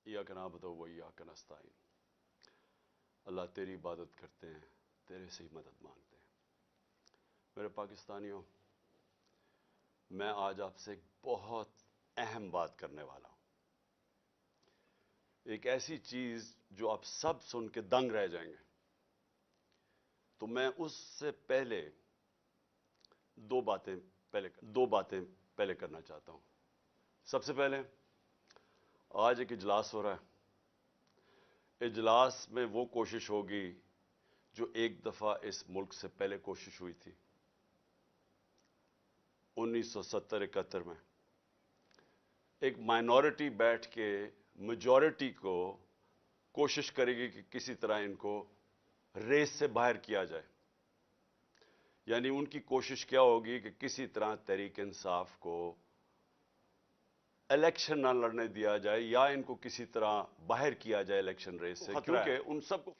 इय्याक नअबुदु व इय्याक नस्तईन। अल्लाह तेरी इबादत करते हैं, तेरे से ही मदद मांगते हैं। मेरे पाकिस्तानियों, मैं आज आपसे एक बहुत अहम बात करने वाला हूं। एक ऐसी चीज जो आप सब सुन के दंग रह जाएंगे। तो मैं उससे पहले दो बातें पहले करना चाहता हूं। सबसे पहले, आज एक इजलास हो रहा है। इजलास में वो कोशिश होगी जो एक दफा इस मुल्क से पहले कोशिश हुई थी 1970-71 में। एक माइनॉरिटी बैठ के मेजॉरिटी को कोशिश करेगी कि किसी तरह इनको रेस से बाहर किया जाए। यानी उनकी कोशिश क्या होगी कि किसी तरह तहरीक इंसाफ को इलेक्शन ना लड़ने दिया जाए या इनको किसी तरह बाहर किया जाए इलेक्शन रेस से। क्योंकि उन सबको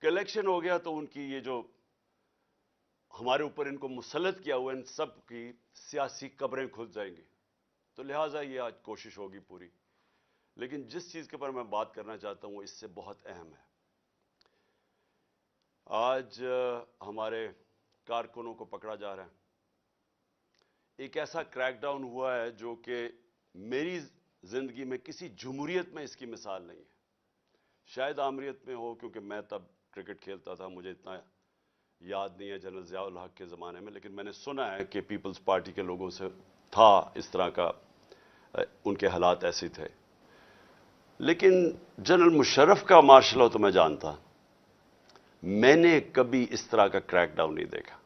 कि इलेक्शन हो गया तो उनकी ये जो हमारे ऊपर इनको मुसल्लत किया हुआ इन सब की सियासी कब्रें खुल जाएंगी। तो लिहाजा ये आज कोशिश होगी पूरी। लेकिन जिस चीज के पर मैं बात करना चाहता हूं वो इससे बहुत अहम है। आज हमारे कारकुनों को पकड़ा जा रहा है। एक ऐसा क्रैकडाउन हुआ है जो कि मेरी जिंदगी में किसी जमहूरियत में इसकी मिसाल नहीं है। शायद आमरीत में हो, क्योंकि मैं तब क्रिकेट खेलता था, मुझे इतना याद नहीं है जनरल ज़ियाउल हक के ज़माने में। लेकिन मैंने सुना है कि पीपल्स पार्टी के लोगों से था इस तरह का, उनके हालात ऐसे थे। लेकिन जनरल मुशर्रफ का मार्शल लॉ तो मैं जानता, मैंने कभी इस तरह का क्रैकडाउन नहीं देखा।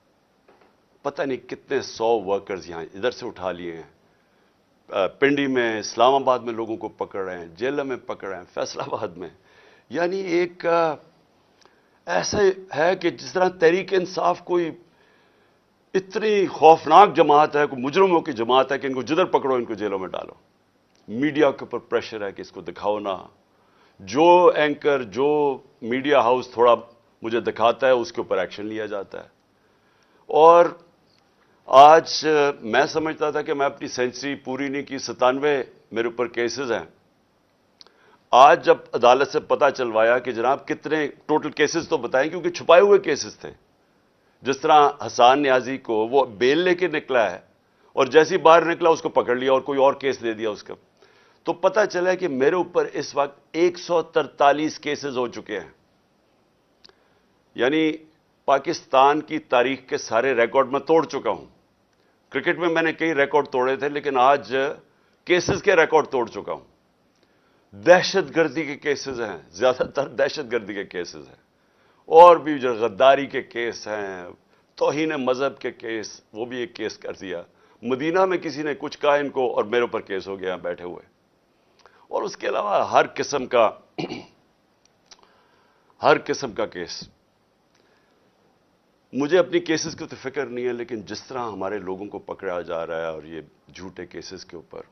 पता नहीं कितने 100 वर्कर्स यहां इधर से उठा लिए हैं, पिंडी में, इस्लामाबाद में लोगों को पकड़ रहे हैं, जेल में पकड़ रहे हैं, फैसलाबाद में। यानी एक ऐसा है कि जिस तरह तहरीक इंसाफ कोई इतनी खौफनाक जमात है, कोई मुजरमों की जमात है कि इनको जिधर पकड़ो इनको जेलों में डालो। मीडिया के ऊपर प्रेशर है कि इसको दिखाओ ना। जो एंकर, जो मीडिया हाउस थोड़ा मुझे दिखाता है उसके ऊपर एक्शन लिया जाता है। और आज मैं समझता था कि मैं अपनी सेंचुरी पूरी नहीं की, 97 मेरे ऊपर केसेस हैं। आज जब अदालत से पता चलवाया कि जनाब कितने टोटल केसेस तो बताएं, क्योंकि छुपाए हुए केसेस थे। जिस तरह हसान न्याजी को वो बेल लेके निकला है और जैसे ही बाहर निकला उसको पकड़ लिया और कोई और केस दे दिया उसका। तो पता चला कि मेरे ऊपर इस वक्त 143 केसेस हो चुके हैं। यानी पाकिस्तान की तारीख के सारे रिकॉर्ड मैं तोड़ चुका हूं। क्रिकेट में मैंने कई रिकॉर्ड तोड़े थे, लेकिन आज केसेस के रिकॉर्ड तोड़ चुका हूं। दहशतगर्दी के केसेस हैं, ज्यादातर दहशतगर्दी के केसेस हैं, और भी जो गद्दारी के केस हैं, तौहीन मजहब के केस, वो भी एक केस कर दिया। मदीना में किसी ने कुछ कहा इनको और मेरे ऊपर केस हो गया बैठे हुए। और उसके अलावा हर किस्म का केस। मुझे अपनी केसेस की तो फिक्र नहीं है, लेकिन जिस तरह हमारे लोगों को पकड़ा जा रहा है और ये झूठे केसेस के ऊपर,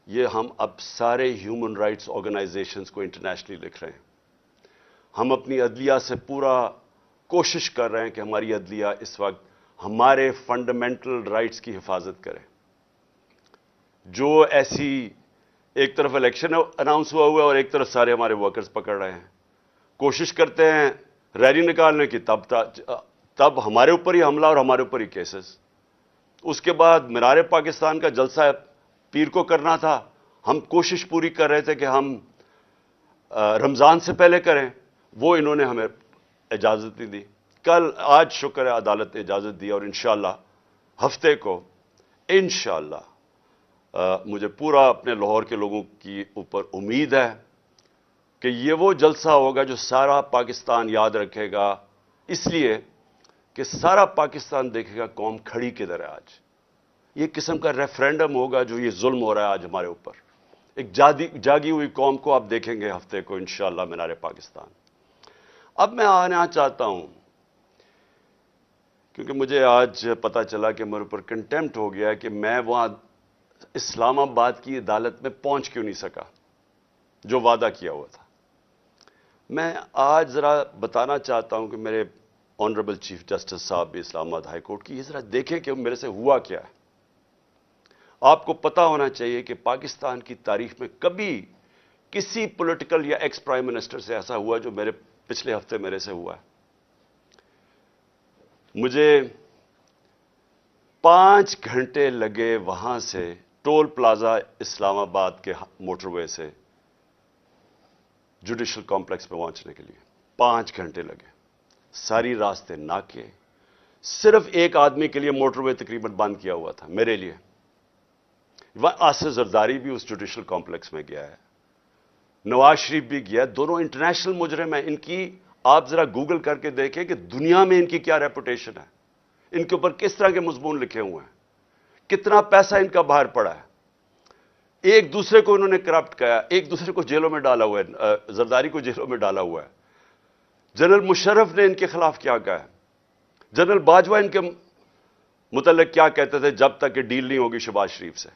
ये हम अब सारे ह्यूमन राइट्स ऑर्गेनाइजेशंस को इंटरनेशनली लिख रहे हैं। हम अपनी अदलिया से पूरा कोशिश कर रहे हैं कि हमारी अदलिया इस वक्त हमारे फंडामेंटल राइट्स की हिफाजत करे। जो ऐसी एक तरफ इलेक्शन अनाउंस हुआ है और एक तरफ सारे हमारे वर्कर्स पकड़ रहे हैं, कोशिश करते हैं रैली निकालने की, तब हमारे ऊपर ही हमला और हमारे ऊपर ही केसेस। उसके बाद मीनार पाकिस्तान का जलसा पीर को करना था, हम कोशिश पूरी कर रहे थे कि हम रमजान से पहले करें, वो इन्होंने हमें इजाजत नहीं दी। आज शुक्र है अदालत ने इजाजत दी और इंशाअल्लाह हफ्ते को इंशाअल्लाह मुझे पूरा अपने लाहौर के लोगों की ऊपर उम्मीद है कि ये वो जलसा होगा जो सारा पाकिस्तान याद रखेगा, इसलिए कि सारा पाकिस्तान देखेगा कौम खड़ी किधर है। आज ये किस्म का रेफरेंडम होगा जो ये जुल्म हो रहा है आज हमारे ऊपर। एक जागी हुई कौम को आप देखेंगे हफ्ते को इंशाअल्लाह मीनार पाकिस्तान। अब मैं आना चाहता हूं, क्योंकि मुझे आज पता चला कि मेरे ऊपर कंटेम्प्ट हो गया कि मैं वहां इस्लामाबाद की अदालत में पहुंच क्यों नहीं सका जो वादा किया हुआ था। मैं आज जरा बताना चाहता हूं कि मेरे ऑनरेबल चीफ जस्टिस साहब भी इस्लामाबाद हाई कोर्ट की, ये जरा देखें कि मेरे से हुआ क्या है। आपको पता होना चाहिए कि पाकिस्तान की तारीख में कभी کسی پولیٹیکل یا ایکس پرائم منسٹر سے ایسا ہوا جو میرے پچھلے ہفتے میرے سے ہوا ہے. مجھے 5 گھنٹے لگے وہاں سے ٹول پلازا اسلام آباد کے موٹر وے سے جوڈیشل کمپلیکس پہ پہنچنے کے لیے 5 گھنٹے لگے. ساری راستے ناکے. صرف ایک آدمی کے لیے موٹر وے تقریباً بند کیا ہوا تھا, میرے لیے. آصف زرداری بھی اس جوڈیشل کمپلیکس میں گیا ہے, نواز شریف بھی گیا. دونوں انٹرنیشنل مجرم ہیں. ان کی آپ ذرا گوگل کر کے دیکھیں کہ دنیا میں ان کی کیا ریپوٹیشن ہے, ان کے اوپر کس طرح کے مضمون لکھے ہوئے ہیں, کتنا پیسہ ان کا باہر پڑا ہے. ایک دوسرے کو انہوں نے کرپٹ کیا, ایک دوسرے کو جیلوں میں ڈالا ہوا ہے. زرداری کو جیلوں میں ڈالا ہوا ہے. جنرل مشرف نے ان کے خلاف کیا کہا ہے, جنرل باجوہ ان کے متعلق کیا کہتے تھے جب تک کہ ڈیل نہیں ہوگی شہباز شریف سے.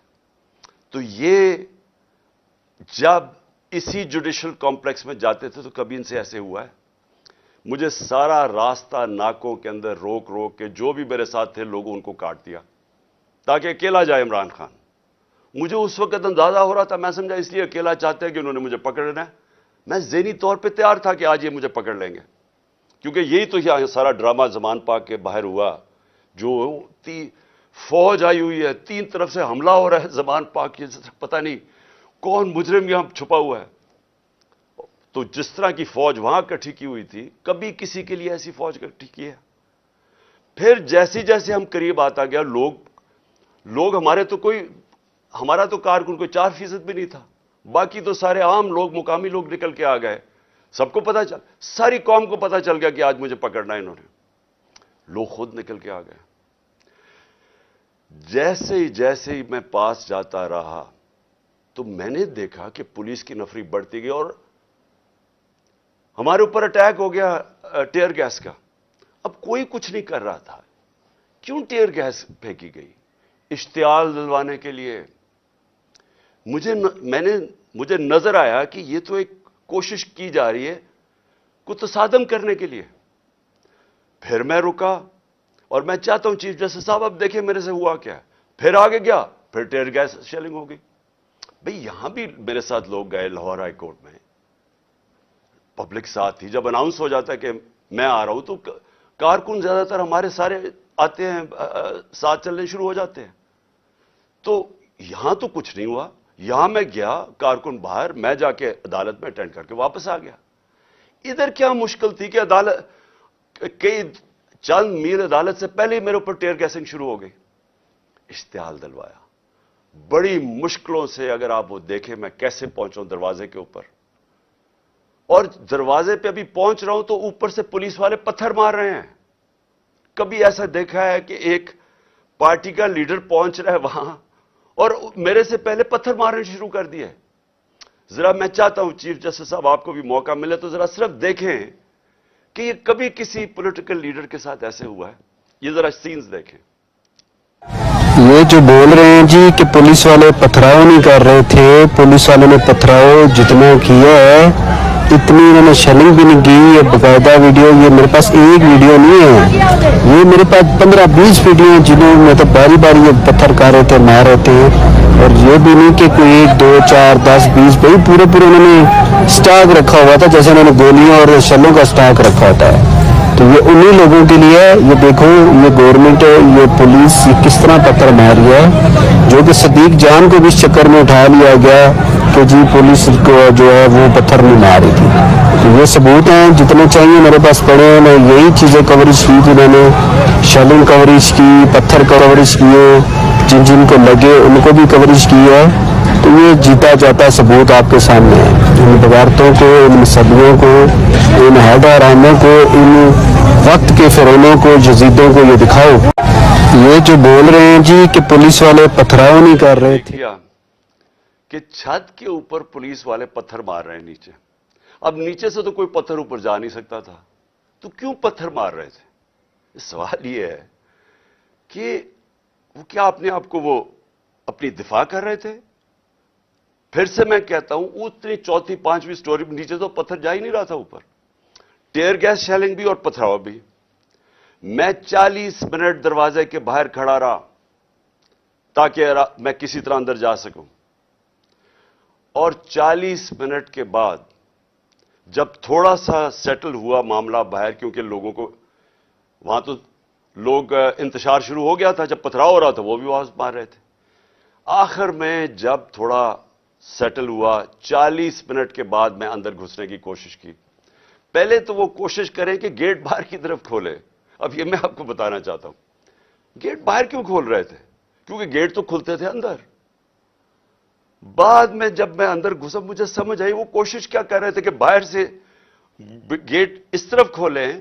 تو یہ جب اسی جوڈیشل کمپلیکس میں جاتے تھے تو کبھی ان سے ایسے ہوا ہے. مجھے سارا راستہ ناکوں کے اندر روک روک کے جو بھی میرے ساتھ تھے لوگوں ان کو کاٹ دیا تاکہ اکیلا جائے عمران خان. مجھے اس وقت اندازہ ہو رہا تھا, میں سمجھا اس لیے اکیلا چاہتے ہیں کہ انہوں نے مجھے پکڑنا ہے. میں ذہنی طور پہ تیار تھا کہ آج یہ مجھے پکڑ لیں گے, کیونکہ یہی تو یہ سارا ڈرامہ زمان پاک کے باہر ہوا. جو فوج آئی ہوئی ہے, 3 طرف سے حملہ ہو رہا ہے زمان پاک کے, پتہ نہیں کون مجرم یہاں چھپا ہوا ہے. تو جس طرح کی فوج وہاں اکٹھی کی ہوئی تھی, کبھی کسی کے لیے ایسی فوج اکٹھی کی ہے. پھر جیسے جیسے ہم قریب آتا گیا, لوگ ہمارا تو کارکن کوئی 4% بھی نہیں تھا, باقی تو سارے عام لوگ, مقامی لوگ نکل کے آ گئے. سب کو پتا چل, ساری قوم کو پتا چل گیا کہ آج مجھے پکڑنا ہے انہوں نے. لوگ خود نکل کے آ گئے. جیسے ہی میں پاس جاتا رہا تو میں نے دیکھا کہ پولیس کی نفری بڑھتی گئی اور ہمارے اوپر اٹیک ہو گیا ٹیئر گیس کا. اب کوئی کچھ نہیں کر رہا تھا, کیوں ٹیئر گیس پھینکی گئی؟ اشتعال دلوانے کے لیے. مجھے نظر آیا کہ یہ تو ایک کوشش کی جا رہی ہے کو تصادم کرنے کے لیے. پھر میں رکا اور میں چاہتا ہوں چیف جسٹس صاحب اب دیکھیں میرے سے ہوا کیا. پھر آگے گیا, پھر ٹیئر گیس شیلنگ ہو گئی. بھئی یہاں بھی میرے ساتھ لوگ گئے لاہور ہائی کورٹ میں, پبلک ساتھ تھی. جب اناؤنس ہو جاتا ہے کہ میں آ رہا ہوں تو کارکن زیادہ تر ہمارے سارے آتے ہیں, ساتھ چلنے شروع ہو جاتے ہیں. تو یہاں تو کچھ نہیں ہوا. یہاں میں گیا, کارکن باہر, میں جا کے عدالت میں اٹینڈ کر کے واپس آ گیا. ادھر کیا مشکل تھی کہ عدالت کئی چند میل عدالت سے پہلے ہی میرے اوپر ٹیئر گیسنگ شروع ہو گئی. اشتعال دلوایا بڑی مشکلوں سے. اگر آپ وہ دیکھیں میں کیسے پہنچا دروازے کے اوپر, اور دروازے پہ ابھی پہنچ رہا ہوں تو اوپر سے پولیس والے پتھر مار رہے ہیں. کبھی ایسا دیکھا ہے کہ ایک پارٹی کا لیڈر پہنچ رہا ہے وہاں اور میرے سے پہلے پتھر مارنے شروع کر دیے. ذرا میں چاہتا ہوں چیف جسٹس صاحب آپ کو بھی موقع ملے تو ذرا صرف دیکھیں کہ یہ کبھی کسی پولیٹیکل لیڈر کے ساتھ ایسے ہوا ہے. یہ ذرا سینز دیکھیں. یہ جو بول رہے ہیں جی کہ پولیس والے پتھراؤ نہیں کر رہے تھے, پولیس والوں نے پتھراؤ جتنا کیا ہے اتنی انہوں نے شیلنگ بھی نہیں کی. یہ باقاعدہ ویڈیو, یہ میرے پاس ایک ویڈیو نہیں ہے, یہ میرے پاس 15-20 ویڈیو ہیں جنہوں میں تو باری باری یہ پتھر کر رہے تھے, مار رہے تھے. اور یہ بھی نہیں کہ کوئی 1 2 4 10 20 بھائی پورے انہوں نے سٹاک رکھا ہوا تھا جیسے انہوں نے گولیاں اور شلوں کا سٹاک رکھا ہوتا ہے. تو یہ انہی لوگوں کے لیے, یہ دیکھو یہ گورنمنٹ, یہ پولیس یہ کس طرح پتھر مار رہی ہے, جو کہ صدیق جان کو بھی اس چکر میں اٹھا لیا گیا کہ جی پولیس کو جو ہے وہ پتھر نہیں مار رہی تھی. تو یہ ثبوت ہیں جتنے چاہیے میرے پاس پڑے ہیں. میں یہی چیزیں کوریج کی جنہوں نے شیلنگ کوریج کی, پتھر کوریج کیے, جن کو لگے ان کو بھی کوریج کی ہے. تو یہ جیتا جاتا ثبوت آپ کے سامنے ہے. ان بغاوتوں کو, ان مصدیوں کو, ان حیدراموں کو, ان وقت کے فرعونوں کو, یزیدوں کو یہ دکھاؤ. یہ جو بول رہے ہیں جی کہ پولیس والے پتھراؤ نہیں کر رہے تھے, کہ چھت کے اوپر پولیس والے پتھر مار رہے ہیں نیچے. اب نیچے سے تو کوئی پتھر اوپر جا نہیں سکتا تھا, تو کیوں پتھر مار رہے تھے؟ سوال یہ ہے کہ وہ کیا اپنے آپ کو وہ اپنی دفاع کر رہے تھے؟ پھر سے میں کہتا ہوں اتنی 4تھی 5ویں سٹوری نیچے تو پتھر جا ہی نہیں رہا تھا اوپر. ٹیئر گیس شیلنگ بھی اور پتھراؤ بھی. میں 40 منٹ دروازے کے باہر کھڑا رہا تاکہ میں کسی طرح اندر جا سکوں. اور 40 منٹ کے بعد جب تھوڑا سا سیٹل ہوا معاملہ باہر، کیونکہ لوگوں کو وہاں تو لوگ انتشار شروع ہو گیا تھا، جب پتھراؤ ہو رہا تھا وہ بھی آواز مار رہے تھے، آخر میں جب تھوڑا سیٹل ہوا 40 منٹ کے بعد میں اندر گھسنے کی کوشش کی۔ پہلے تو وہ کوشش کریں کہ گیٹ باہر کی طرف کھولے۔ اب یہ میں آپ کو بتانا چاہتا ہوں، گیٹ باہر کیوں کھول رہے تھے؟ کیونکہ گیٹ تو کھلتے تھے اندر۔ بعد میں جب میں اندر گھسا مجھے سمجھ آئی وہ کوشش کیا کر رہے تھے کہ باہر سے گیٹ اس طرف کھولیں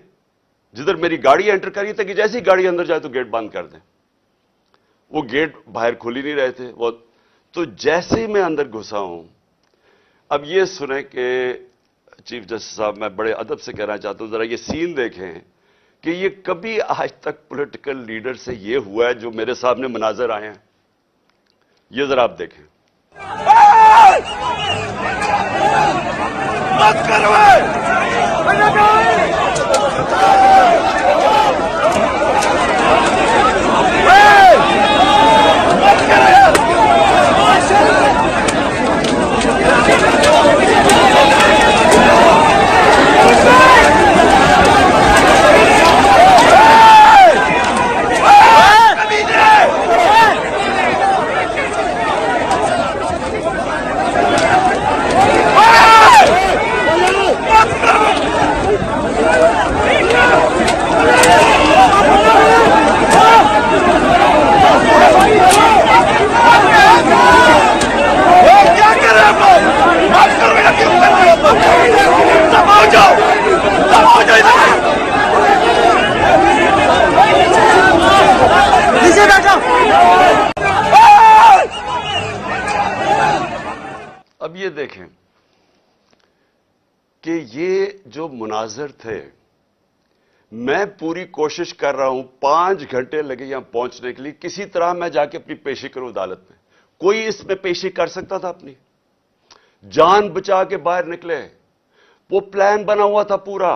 جدھر میری گاڑی انٹر کری تھی، کہ جیسے ہی گاڑی اندر جائے تو گیٹ بند کر دیں۔ وہ گیٹ باہر کھول ہی نہیں رہے تھے وہ تو جیسے ہی میں اندر گھسا ہوں۔ اب یہ سنیں کہ چیف جسٹس صاحب، میں بڑے ادب سے کہنا چاہتا ہوں، ذرا یہ سین دیکھیں کہ یہ کبھی آج تک پولیٹیکل لیڈر سے یہ ہوا ہے جو میرے سامنے مناظر آئے ہیں۔ یہ ذرا آپ دیکھیں۔ مت کرو اب یہ دیکھیں کہ یہ جو مناظر تھے، میں پوری کوشش کر رہا ہوں، 5 گھنٹے لگے یہاں پہنچنے کے لیے، کسی طرح میں جا کے اپنی پیشی کروں عدالت میں۔ کوئی اس میں پیشی کر سکتا تھا اپنی؟ جان بچا کے باہر نکلے۔ وہ پلان بنا ہوا تھا پورا،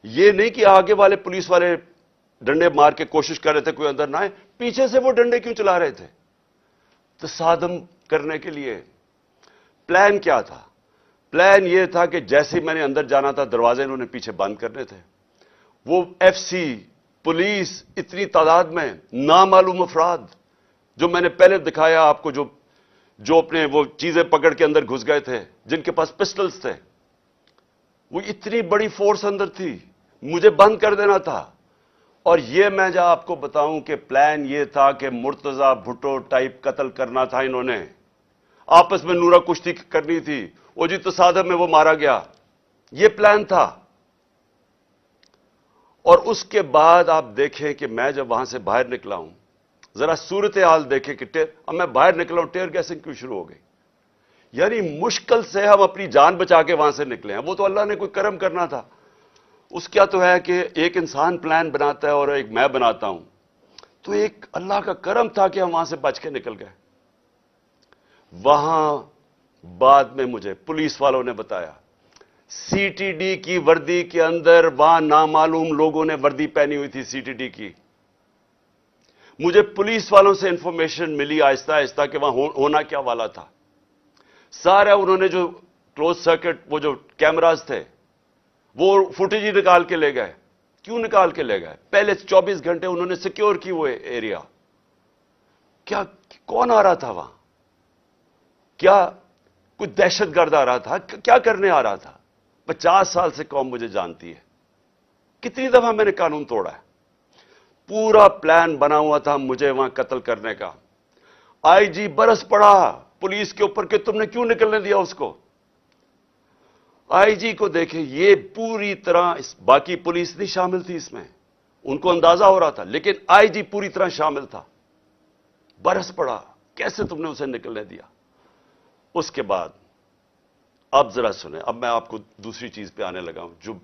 یہ نہیں کہ آگے والے پولیس والے ڈنڈے مار کے کوشش کر رہے تھے کوئی اندر نہ آئے، پیچھے سے وہ ڈنڈے کیوں چلا رہے تھے؟ تصادم کرنے کے لیے۔ پلان کیا تھا؟ پلان یہ تھا کہ جیسے ہی میں نے اندر جانا تھا دروازے انہوں نے پیچھے بند کرنے تھے۔ وہ ایف سی، پولیس، اتنی تعداد میں نامعلوم افراد جو میں نے پہلے دکھایا آپ کو، جو اپنے وہ چیزیں پکڑ کے اندر گھس گئے تھے، جن کے پاس پسٹلز تھے، وہ اتنی بڑی فورس اندر تھی، مجھے بند کر دینا تھا۔ اور یہ میں جب آپ کو بتاؤں کہ پلان یہ تھا کہ مرتضی بھٹو ٹائپ قتل کرنا تھا انہوں نے، آپس میں نورا کشتی کرنی تھی، وہ جی تصادم میں وہ مارا گیا، یہ پلان تھا۔ اور اس کے بعد آپ دیکھیں کہ میں جب وہاں سے باہر نکلا ہوں، ذرا صورتحال دیکھیں کہ اب میں باہر نکلا ہوں، ٹیئر گیسنگ کیوں شروع ہو گئی؟ یعنی مشکل سے ہم اپنی جان بچا کے وہاں سے نکلے ہیں۔ وہ تو اللہ نے کوئی کرم کرنا تھا، اس کیا تو ہے کہ ایک انسان پلان بناتا ہے اور ایک میں بناتا ہوں، تو ایک اللہ کا کرم تھا کہ ہم وہاں سے بچ کے نکل گئے۔ وہاں بعد میں مجھے پولیس والوں نے بتایا، سی ٹی ڈی کی وردی کے اندر وہاں نامعلوم لوگوں نے وردی پہنی ہوئی تھی سی ٹی ڈی کی۔ مجھے پولیس والوں سے انفارمیشن ملی آہستہ آہستہ کہ وہاں ہونا کیا والا تھا۔ سارا انہوں نے جو کلوز سرکٹ وہ جو کیمراز تھے وہ فوٹیج ہی نکال کے لے گئے۔ کیوں نکال کے لے گئے؟ پہلے 24 گھنٹے انہوں نے سیکیور کی وہ ایریا۔ کیا کون آ رہا تھا وہاں؟ کیا کوئی دہشت گرد آ رہا تھا؟ کیا کرنے آ رہا تھا؟ 50 سال سے قوم مجھے جانتی ہے، کتنی دفعہ میں نے قانون توڑا ہے۔ پورا پلان بنا ہوا تھا مجھے وہاں قتل کرنے کا۔ آئی جی برس پڑا پولیس کے اوپر کہ تم نے کیوں نکلنے دیا اس کو۔ آئی جی کو دیکھیں، یہ پوری طرح باقی پولیس نہیں شامل تھی اس میں، ان کو اندازہ ہو رہا تھا، لیکن آئی جی پوری طرح شامل تھا۔ برس پڑا، کیسے تم نے اسے نکلنے دیا؟ اس کے بعد اب ذرا سنیں، اب میں آپ کو دوسری چیز پہ آنے لگا ہوں۔ جو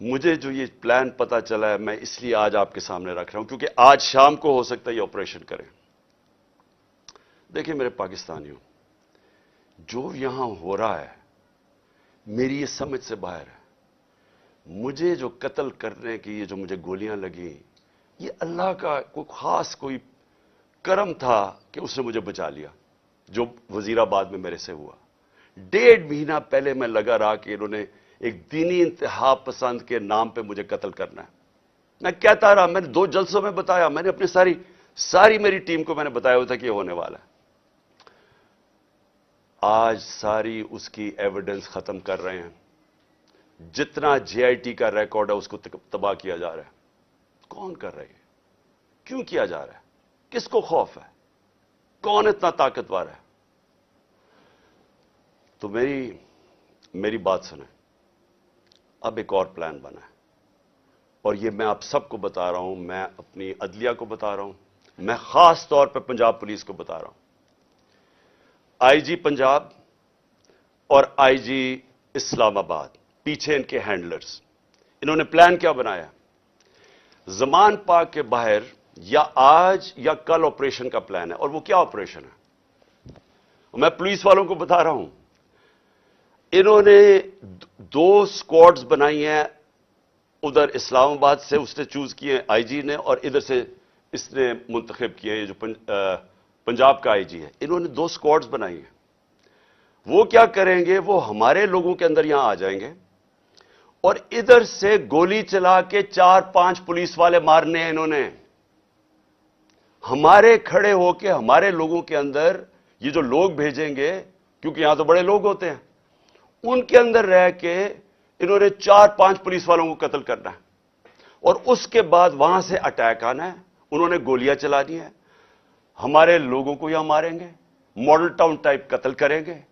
مجھے یہ پلان پتا چلا ہے، میں اس لیے آج آپ کے سامنے رکھ رہا ہوں کیونکہ آج شام کو ہو سکتا ہے یہ آپریشن کریں۔ دیکھیں میرے پاکستانیوں، جو یہاں ہو رہا ہے میری یہ سمجھ سے باہر ہے۔ مجھے جو قتل کرنے کی یہ جو مجھے گولیاں لگیں، یہ اللہ کا کوئی خاص کوئی کرم تھا کہ اس نے مجھے بچا لیا۔ जो वजीराबाद में मेरे से हुआ। 1.5 महीना पहले मैं लगा रहा कि इन्होंने एक दीनी इंतहा पसंद के नाम पे मुझे कत्ल करना है। मैं कहता रहा, मैंने 2 जलसों में बताया, मैंने अपनी सारी मेरी टीम को मैंने बताया हुआ था कि ये होने वाला है। आज सारी उसकी एविडेंस खत्म कर रहे हैं। जितना जेआईटी का रिकॉर्ड है उसको तबाह किया जा रहा है। कौन कर रहा है? क्यों किया जा रहा है? किसको खौफ है? कौन इतना ताकतवर है? तो मेरी बात सुने। अब एक और प्लान बना है और ये मैं आप सबको बता रहा हूं, मैं अपनी अदलिया को बता रहा हूं, मैं खास तौर पर पंजाब पुलिस को बता रहा हूं। आईजी पंजाब और आईजी इस्लामाबाद, पीछे इनके हैंडलर्स, इन्होंने प्लान क्या बनाया? ज़मान पाक के बाहर या आज या कल ऑपरेशन का प्लान है। और वो क्या ऑपरेशन है? मैं पुलिस वालों को बता रहा हूं, इन्होंने 2 स्क्वाड्स बनाई हैं। उधर इस्लामाबाद से उसने चूज किए आईजी ने, और इधर से इसने मुंतखब किए, ये जो पंजाब का आईजी है। इन्होंने 2 स्क्वाड्स बनाई हैं। वो क्या करेंगे? वो हमारे लोगों के अंदर यहां आ जाएंगे और इधर से गोली चला के 4-5 पुलिस वाले मारने हैं इन्होंने। हमारे खड़े होके हमारे लोगों के अंदर ये जो लोग भेजेंगे, क्योंकि यहां तो बड़े लोग होते हैं, उनके अंदर रह के इन्होंने 4-5 पुलिस वालों को कत्ल करना है और उसके बाद वहां से अटैक आना है। उन्होंने गोलियां चलानी है, हमारे लोगों को यहां मारेंगे, मॉडल टाउन टाइप कत्ल करेंगे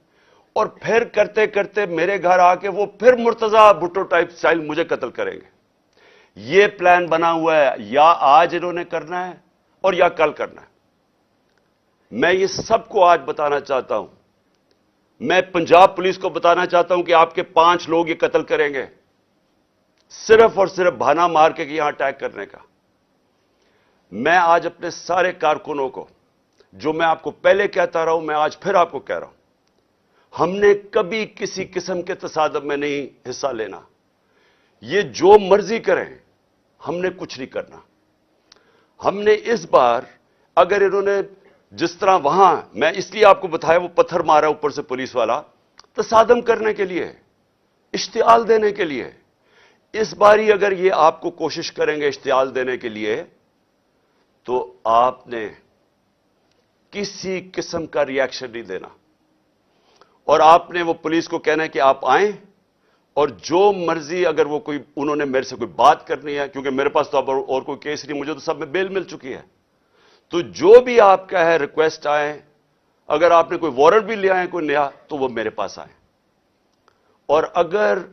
और फिर करते करते मेरे घर आके वो फिर मुर्तजा भुट्टो टाइप स्टाइल मुझे कत्ल करेंगे। ये प्लान बना हुआ है, या आज इन्होंने करना है और या कल करना है। मैं ये सबको आज बताना चाहता हूं। मैं पंजाब पुलिस को बताना चाहता हूं कि आपके 5 लोग ये कत्ल करेंगे, सिर्फ और सिर्फ बहाना मार के कि यहां अटैक करने का। मैं आज अपने सारे कारकुनों को, जो मैं आपको पहले कहता रहा हूं, मैं आज फिर आपको कह रहा हूं, हमने कभी किसी किस्म के तसादम में नहीं हिस्सा लेना। ये जो मर्जी करें, हमने कुछ नहीं करना। हमने इस बार, अगर इन्होंने जिस तरह वहां, मैं इसलिए आपको बताया, वो पत्थर मारा ऊपर से पुलिस वाला, तसादम करने के लिए, इश्तियाल देने के लिए। इस बारी अगर ये आपको कोशिश करेंगे इश्तियाल देने के लिए, तो आपने किसी किस्म का रिएक्शन नहीं देना और आपने वो पुलिस को कहना है कि आप आएं और जो मर्जी, अगर वो कोई, उन्होंने मेरे से कोई बात करनी है, क्योंकि मेरे पास तो अब और कोई केस नहीं, मुझे तो सब में बेल मिल चुकी है, तो जो भी आपका है रिक्वेस्ट आए, अगर आपने कोई वारंट भी ले आए कोई नया, तो वो मेरे पास आए। और अगर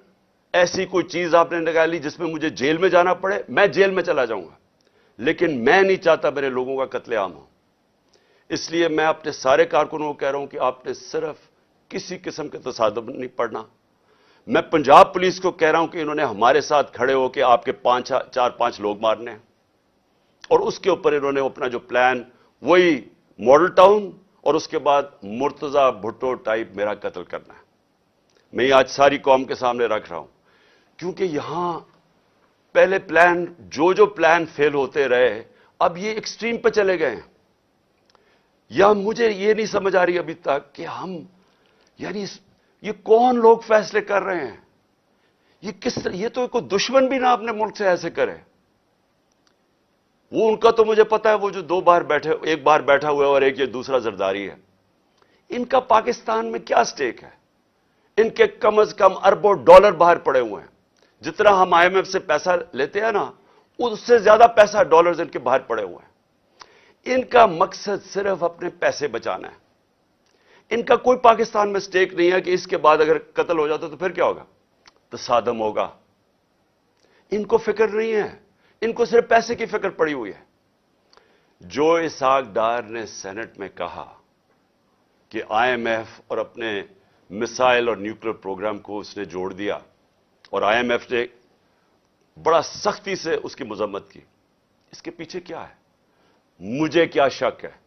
ऐसी कोई चीज आपने निकाली जिसमें मुझे जेल में जाना पड़े, मैं जेल में चला जाऊंगा, लेकिन मैं नहीं चाहता मेरे लोगों का कत्लेआम हो। इसलिए मैं अपने सारे कारकुनों को कह रहा हूं कि आपने सिर्फ किसी किस्म के तसादम नहीं पड़ना। मैं पंजाब पुलिस को कह रहा हूं कि इन्होंने हमारे साथ खड़े होकर आपके 4-5 लोग मारने हैं और उसके ऊपर इन्होंने अपना जो प्लान, वही मॉडल टाउन और उसके बाद मुर्तजा भुट्टो टाइप मेरा कत्ल करना है। मैं ये आज सारी कौम के सामने रख रहा हूं, क्योंकि यहां पहले प्लान, जो प्लान फेल होते रहे, अब ये एक्सट्रीम पे चले गए हैं। या मुझे ये नहीं समझ आ रही अभी तक कि हम, यानी ये कौन लोग फैसले कर रहे हैं? ये किस तरह, ये तो कोई दुश्मन भी ना अपने मुल्क से ऐसे करे। वो उनका तो मुझे पता है, वो जो 2 बार बैठे, एक बार बैठा हुआ है और एक ये दूसरा जरदारी है। इनका पाकिस्तान में क्या स्टेक है? इनके कम से कम अरबों डॉलर बाहर पड़े हुए हैं। जितना हम आईएमएफ से पैसा लेते हैं ना, उससे ज्यादा पैसा डॉलर्स इनके बाहर पड़े हुए हैं। इनका मकसद सिर्फ अपने पैसे बचाना है। इनका कोई पाकिस्तान में स्टेक नहीं है कि इसके बाद अगर कत्ल हो जाता तो फिर क्या होगा, तसादम होगा। इनको फिक्र नहीं है, इनको सिर्फ पैसे की फिक्र पड़ी हुई है। जो इसहाक डार ने सेनेट में कहा कि आईएमएफ और अपने मिसाइल और न्यूक्लियर प्रोग्राम को उसने जोड़ दिया और आईएमएफ ने बड़ा सख्ती से उसकी मजम्मत की, इसके पीछे क्या है? मुझे क्या शक है?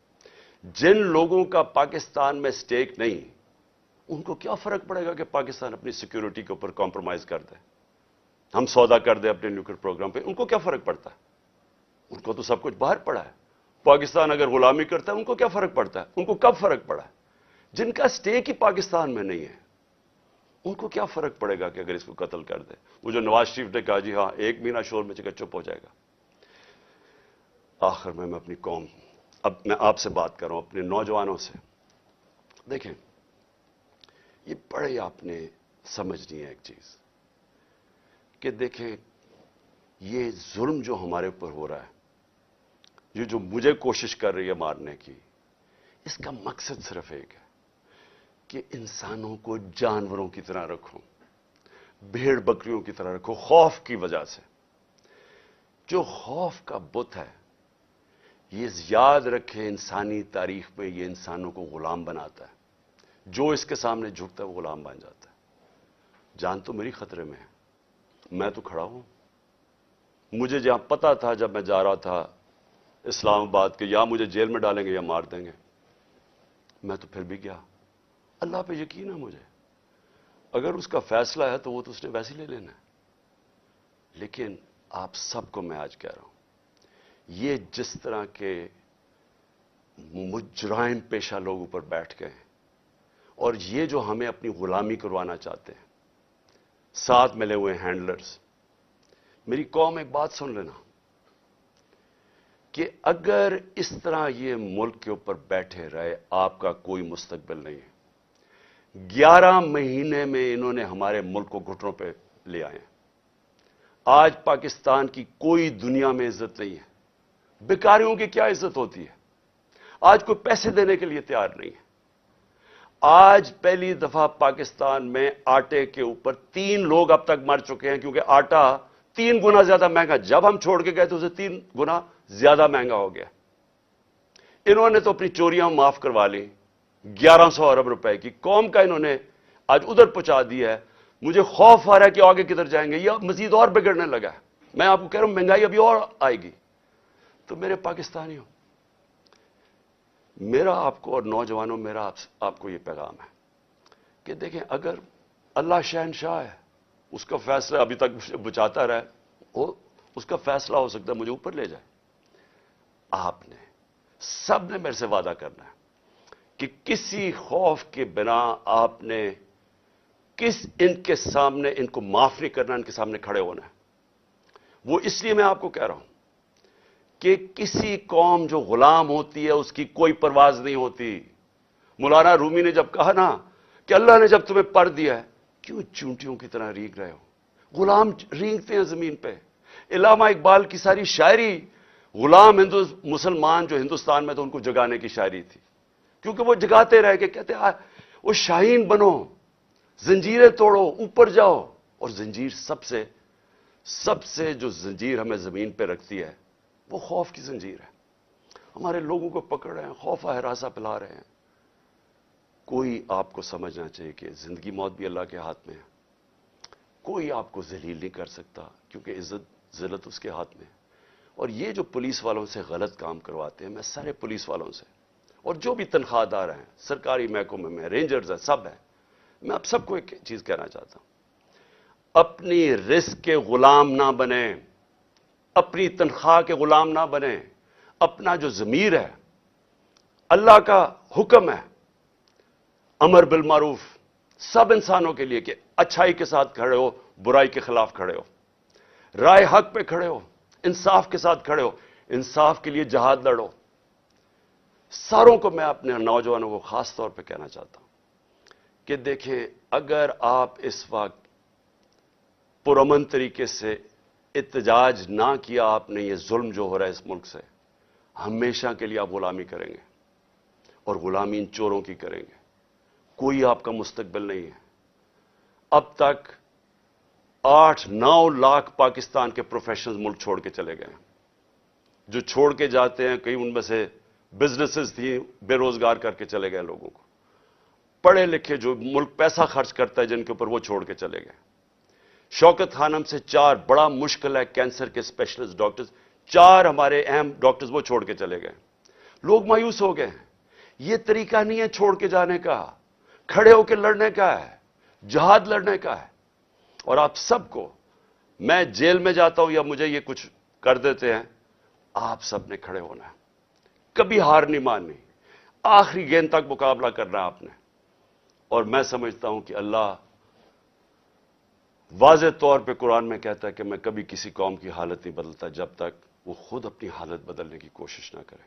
जिन लोगों का पाकिस्तान में स्टेक नहीं, उनको क्या फर्क पड़ेगा कि पाकिस्तान अपनी सिक्योरिटी के ऊपर कॉम्प्रोमाइज कर दे, हम सौदा कर दे अपने न्यूक्लियर प्रोग्राम पे? उनको क्या फर्क पड़ता है? उनको तो सब कुछ बाहर पड़ा है। पाकिस्तान अगर गुलामी करता है, उनको क्या फर्क पड़ता है? उनको कब फर्क पड़ा है? जिनका स्टेक ही पाकिस्तान में नहीं है, उनको क्या फर्क पड़ेगा कि अगर इसको कत्ल कर दे। वो जो नवाज शरीफ ने कहा जी हां एक महीना शोर में चिकर चुप हो जाएगा। आखिर में मैं अपनी कौम, अब मैं आपसे बात कर रहा हूं, अपने नौजवानों से। देखें, ये बड़े आपने समझनी है एक चीज कि देखें, ये जुल्म जो हमारे ऊपर हो रहा है, ये जो मुझे कोशिश कर रही है मारने की, इसका मकसद सिर्फ एक है कि इंसानों को जानवरों की तरह रखो, भेड़ बकरियों की तरह रखो, खौफ की वजह से। जो खौफ का बुत है, ये याद रखे, इंसानी तारीख में ये इंसानों को गुलाम बनाता है। जो इसके सामने झुकता है वो गुलाम बन जाता है। जान तो मेरी खतरे में है, मैं तो खड़ा हूं। मुझे जहां पता था जब मैं जा रहा था इस्लामाबाद के, या मुझे जेल में डालेंगे या मार देंगे, मैं तो फिर भी गया। अल्लाह पे यकीन है मुझे, अगर उसका फैसला है तो वो तो उसने वैसे ही ले लेना है। लेकिन आप सबको मैं आज कह रहा हूं, ये जिस तरह के मुजराइम पेशा लोग ऊपर बैठ गए हैं और ये जो हमें अपनी गुलामी करवाना चाहते हैं, साथ मिले हुए हैंडलर्स, मेरी कौम एक बात सुन लेना कि अगर इस तरह ये मुल्क के ऊपर बैठे रहे, आपका कोई मुस्तकबिल नहीं है। 11 महीने में इन्होंने हमारे मुल्क को घुटनों पे ले आए हैं। आज पाकिस्तान की कोई दुनिया में इज्जत नहीं है। बेकारियों की क्या इज्जत होती है? आज कोई पैसे देने के लिए तैयार नहीं है। आज पहली दफा पाकिस्तान में आटे के ऊपर 3 लोग अब तक मर चुके हैं, क्योंकि आटा 3 गुना ज्यादा महंगा, जब हम छोड़ के गए तो उसे 3 गुना ज्यादा महंगा हो गया। इन्होंने तो अपनी चोरियां माफ करवा ली, 1100 अरब रुपए की कौम का इन्होंने आज उधर पहुंचा दिया है। मुझे खौफ आ रहा है कि आगे किधर जाएंगे, या मजीद और बिगड़ने लगा है। मैं आपको कह रहा हूं महंगाई अभी और आएगी। तो मेरे पाकिस्तानियों, मेरा आपको और नौजवानों, मेरा आपको यह पैगाम है कि देखें, अगर अल्लाह शहनशाह है, उसका फैसला अभी तक बचाता रहे, उसका फैसला हो सकता है मुझे ऊपर ले जाए। आपने सबने मेरे से वादा करना है कि किसी खौफ के बिना आपने इनके सामने, इनको माफ नहीं करना, इनके सामने खड़े होना है। वो इसलिए मैं आपको कह रहा हूं कि किसी कौम जो गुलाम होती है उसकी कोई परवाज नहीं होती। मौलाना रूमी ने जब कहा ना कि अल्लाह ने जब तुम्हें पर दिया है, क्यों चूंटियों की तरह रींग रहे हो? गुलाम रींगते हैं जमीन पे। इलामा इकबाल की सारी शायरी गुलाम मुसलमान जो हिंदुस्तान में, तो उनको जगाने की शायरी थी, क्योंकि वो जगाते रह के कहते वो शाहीन बनो, जंजीरें तोड़ो, ऊपर जाओ। और जंजीर सबसे जो जंजीर हमें जमीन पे रखती है वो खौफ की जंजीर है। हमारे लोगों को पकड़ रहे हैं, खौफ हरासा फैला रहे हैं। कोई आपको समझना चाहिए कि जिंदगी मौत भी अल्लाह के हाथ में है। कोई आपको जलील नहीं कर सकता, क्योंकि इज्जत जिल्लत उसके हाथ में है। और ये जो पुलिस वालों से गलत काम करवाते हैं, मैं सारे पुलिस वालों से, और जो भी तनख्वाहदार हैं, सरकारी महकमे में रेंजर्स हैं, सब हैं, मैं आप सबको एक चीज कहना चाहता हूं, अपनी रिस्क के गुलाम ना बने, अपनी तनख्वाह के गुलाम ना बने। अपना जो ज़मीर है, अल्लाह का हुक्म है अमर बिल मारूफ सब इंसानों के लिए कि अच्छाई के साथ खड़े हो, बुराई के खिलाफ खड़े हो, राय हक पे खड़े हो, इंसाफ के साथ खड़े हो, इंसाफ के लिए जहाद लड़ो। सारों को मैं अपने नौजवानों को खास तौर पे कहना चाहता हूं कि देखें, अगर आप इस वक्त पुरअमन तरीके से इत्तेजाज ना किया आपने, ये जुल्म जो हो रहा है इस मुल्क से, हमेशा के लिए आप गुलामी करेंगे, और गुलामी इन चोरों की करेंगे। कोई आपका मुस्तकबिल नहीं है। अब तक 8-9 लाख पाकिस्तान के प्रोफेशनल्स मुल्क छोड़ के चले गए हैं। जो छोड़ के जाते हैं, कई उनमें से बिजनेसेस थी, बेरोजगार करके चले गए लोगों को। पढ़े लिखे जो मुल्क पैसा खर्च करता है जिनके ऊपर, वो छोड़ के चले गए। शौकत खानम से 4 बड़ा मुश्किल है कैंसर के स्पेशलिस्ट डॉक्टर्स, 4 हमारे अहम डॉक्टर्स वो छोड़ के चले गए। लोग मायूस हो गए हैं। ये तरीका नहीं है छोड़ के जाने का, खड़े होकर लड़ने का है, जहाद लड़ने का है। और आप सबको, मैं जेल में जाता हूं या मुझे ये कुछ कर देते हैं, आप सब ने खड़े होना है, कभी हार नहीं माननी, आखिरी गेंद तक मुकाबला करना है आपने। اور میں سمجھتا ہوں کہ اللہ واضح طور پہ قرآن میں کہتا ہے کہ میں کبھی کسی قوم کی حالت نہیں بدلتا جب تک وہ خود اپنی حالت بدلنے کی کوشش نہ کرے.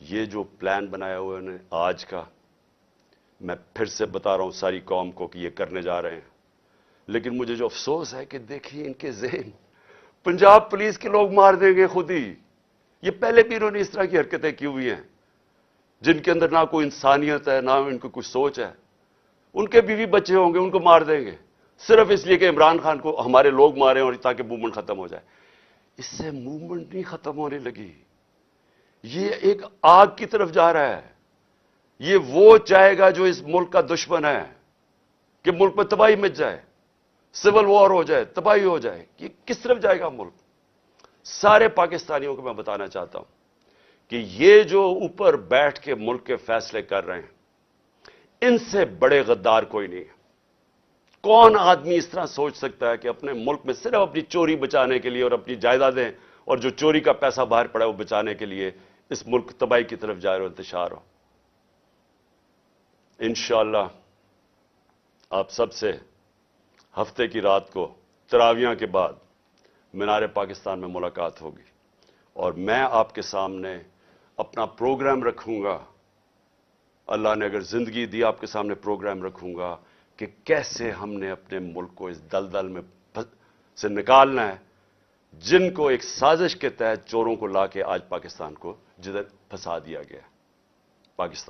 یہ جو پلان بنایا ہوا ہے انہیں آج کا، میں پھر سے بتا رہا ہوں ساری قوم کو کہ یہ کرنے جا رہے ہیں. لیکن مجھے جو افسوس ہے کہ دیکھیے ان کے ذہن، پنجاب پولیس کے لوگ مار دیں گے خود ہی. یہ پہلے بھی انہوں نے اس طرح کی حرکتیں کی ہوئی ہیں جن کے اندر نہ کوئی انسانیت ہے نہ ان کو کچھ سوچ ہے. ان کے بیوی بچے ہوں گے، ان کو مار دیں گے صرف اس لیے کہ عمران خان کو ہمارے لوگ مارے اور تاکہ موومنٹ ختم ہو جائے. اس سے موومنٹ نہیں ختم ہونے لگی، یہ ایک آگ کی طرف جا رہا ہے. یہ وہ چاہے گا جو اس ملک کا دشمن ہے کہ ملک میں تباہی مچ جائے، سول وار ہو جائے، تباہی ہو جائے. یہ کس طرف جائے گا ملک؟ سارے پاکستانیوں کو میں بتانا چاہتا ہوں کہ یہ جو اوپر بیٹھ کے ملک کے فیصلے کر رہے ہیں، ان سے بڑے غدار کوئی نہیں ہے. کون آدمی اس طرح سوچ سکتا ہے کہ اپنے ملک میں صرف اپنی چوری بچانے کے لیے اور اپنی جائیدادیں اور جو چوری کا پیسہ باہر پڑا ہے وہ بچانے کے لیے اس ملک تباہی کی طرف جائے اور انتشار ہو؟ انشاءاللہ آپ سب سے ہفتے کی رات کو تراویحاں کے بعد مینار پاکستان میں ملاقات ہوگی اور میں آپ کے سامنے اپنا پروگرام رکھوں گا. اللہ نے اگر زندگی دی آپ کے سامنے پروگرام رکھوں گا کہ کیسے ہم نے اپنے ملک کو اس دلدل میں سے نکالنا ہے جن کو ایک سازش کے تحت چوروں کو لا کے آج پاکستان کو جدھر پھنسا دیا گیا. پاکستان